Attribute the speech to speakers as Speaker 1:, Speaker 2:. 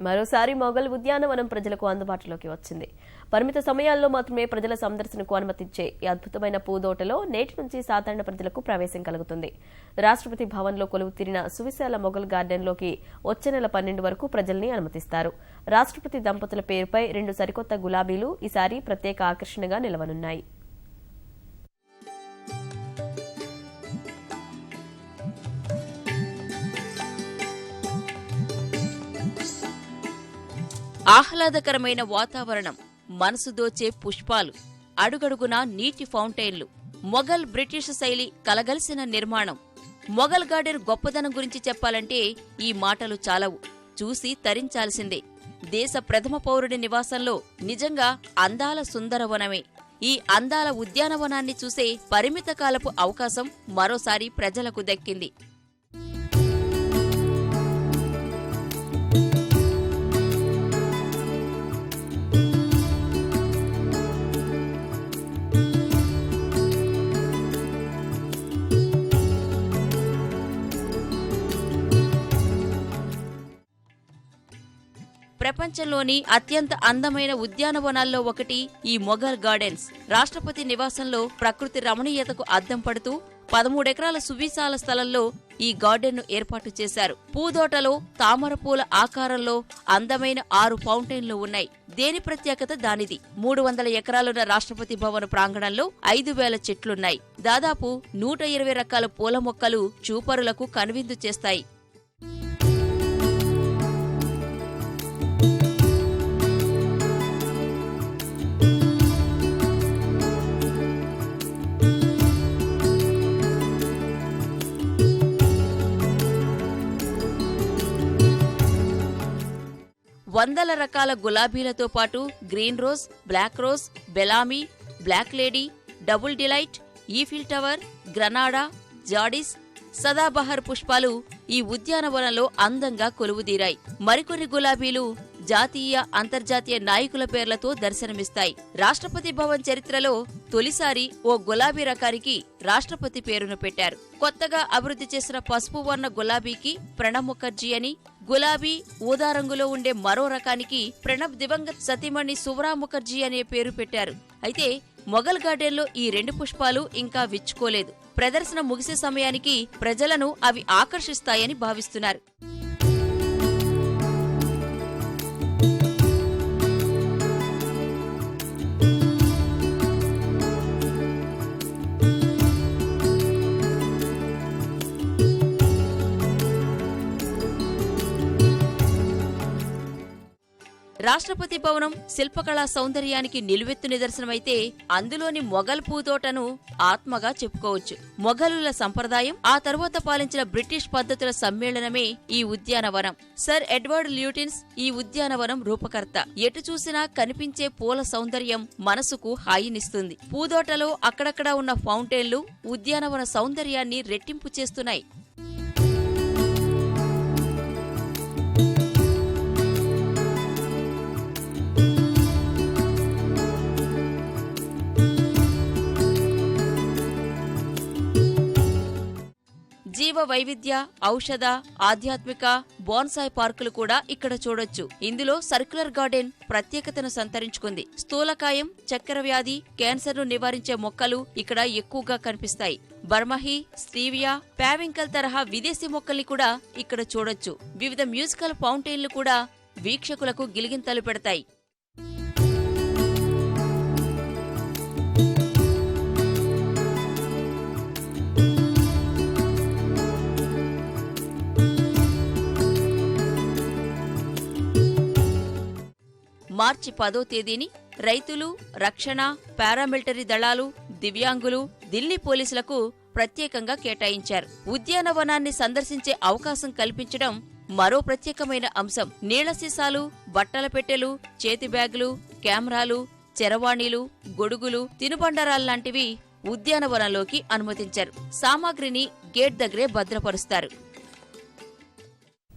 Speaker 1: మరోసారి మొఘల్ ఉద్యానవనం ప్రజలకు అందుబాటులోకి వచ్చింది. పరిమిత సమయాల్లో మాత్రమే ప్రజల సందర్శనకు అనుమతించే ఈ అద్భుతమైన పూదోటలో నేటి నుంచి సాధారణ ప్రజలకు ప్రవేశం కలుగుతుంది. రాష్ట్రపతి భవన్లో కొలువు తీరిన సువిశాల మొఘల్ గార్డెన్లోకి వచ్చే నెల 12 వరకు ప్రజల్ని అనుమతిస్తారు. రాష్ట్రపతి దంపతుల పేరుపై 2 సరికొత్త గులాబీలు ఈసారి ప్రత్యేక ఆకర్షణగా నిలవనున్నాయి.
Speaker 2: ఆహ్లాదకరమైన వాతావరణం, మనసు దోచే పుష్పాలు, అడుగడుగునా నీటి ఫౌంటైన్లు, మొఘల్ బ్రిటిష్ శైలి కలగలిసిన నిర్మాణం. మొఘల్ గార్డెన్ గొప్పదనం గురించి చెప్పాలంటే ఈ మాటలు చాలవు, చూసి తరించాల్సిందే. దేశ ప్రథమ పౌరుడి నివాసంలో నిజంగా అందాల సుందరవనమే. ఈ అందాల ఉద్యానవనాన్ని చూసే పరిమిత కాలపు అవకాశం మరోసారి ప్రజలకు దక్కింది. ప్రపంచంలోని అత్యంత అందమైన ఉద్యానవనాల్లో ఒకటి ఈ మొఘల్ గార్డెన్స్. రాష్ట్రపతి నివాసంలో ప్రకృతి రమణీయతకు అద్దం పడుతూ 13 ఎకరాల సువిశాల స్థలంలో ఈ గార్డెన్ను ఏర్పాటు చేశారు. పూదోటలో తామరపూల ఆకారంలో అందమైన 6 ఫౌంటైన్లు ఉన్నాయి. దేని ప్రత్యేకత దానిది. 300 ఎకరాలున్న రాష్ట్రపతి భవన్ ప్రాంగణంలో 5000 చెట్లున్నాయి. దాదాపు 120 రకాల పూల మొక్కలు చూపరులకు కనువిందు చేస్తాయి. వందల రకాల గులాబీలతో పాటు green rose, black rose, Bellamy, black lady, double delight, Eiffel Tower, Granada, Jadis, Sadabahar పుష్పాలు ఈ ఉద్యానవనంలో అందంగా కొలువుదీరాయి. మరికొన్ని గులాబీలు జాతీయ, అంతర్జాతీయ నాయకుల పేర్లతో దర్శనమిస్తాయి. రాష్ట్రపతి భవన్ చరిత్రలో తొలిసారి ఓ గులాబీ రకానికి రాష్ట్రపతి పేరును పెట్టారు. కొత్తగా అభివృద్ధి చేసిన పసుపు వర్ణ గులాబీకి ప్రణబ్ ముఖర్జీ అని, గులాబీ ఊదా రంగులో ఉండే మరో రకానికి ప్రణబ్ దివంగత్ సతీమణి సువ్రా ముఖర్జీ అనే పేరు పెట్టారు. అయితే మొఘల్ గార్డెన్లో ఈ 2 పుష్పాలు ఇంకా విచ్చుకోలేదు. ప్రదర్శన ముగిసే సమయానికి ప్రజలను అవి ఆకర్షిస్తాయని భావిస్తున్నారు. రాష్ట్రపతి భవనం శిల్పకళా సౌందర్యానికి నిలువెత్తు నిదర్శనమైతే అందులోని మొఘల్ పూతోటను ఆత్మగా చెప్పుకోవచ్చు. మొఘలుల సంప్రదాయం, ఆ తరువాత పాలించిన బ్రిటిష్ పద్ధతుల సమ్మేళనమే ఈ ఉద్యానవనం. సర్ ఎడ్వర్డ్ ల్యూటిన్స్ ఈ ఉద్యానవనం రూపకర్త. ఎటు చూసినా కనిపించే పూల సౌందర్యం మనసుకు హాయినిస్తుంది. పూదోటలో అక్కడక్కడా ఉన్న ఫౌంటైన్లు ఉద్యానవన సౌందర్యాన్ని రెట్టింపు చేస్తున్నాయి. జీవ వైవిధ్య, ఔషధ, ఆధ్యాత్మిక, బోన్సాయ్ పార్కులు కూడా ఇక్కడ చూడొచ్చు. ఇందులో సర్క్యులర్ గార్డెన్ ప్రత్యేకతను సంతరించుకుంది. స్థూలకాయం, చక్కెర వ్యాధి, క్యాన్సర్ను నివారించే మొక్కలు ఇక్కడ ఎక్కువగా కనిపిస్తాయి. బర్మహి, స్టీవియా, పావింకల్ తరహా విదేశీ మొక్కల్ని కూడా ఇక్కడ చూడొచ్చు. వివిధ మ్యూజికల్ ఫౌంటైన్లు కూడా వీక్షకులకు గిలిగింతలు పెడతాయి. మార్చి 10వ తేదీని రైతులు, రక్షణ, పారామిలిటరీ దళాలు, దివ్యాంగులు, ఢిల్లీ పోలీసులకు ప్రత్యేకంగా కేటాయించారు. ఉద్యానవనాన్ని సందర్శించే అవకాశం కల్పించడం మరో ప్రత్యేకమైన అంశం. నీళ్ల సీసాలు, బట్టల పెట్టెలు, చేతి బ్యాగులు, కెమెరాలు, చరవాణీలు, గొడుగులు, తినుబండరాల్లాంటివి ఉద్యానవనంలోకి అనుమతించారు. సామాగ్రిని గేట్ దగ్గరే భద్రపరుస్తారు.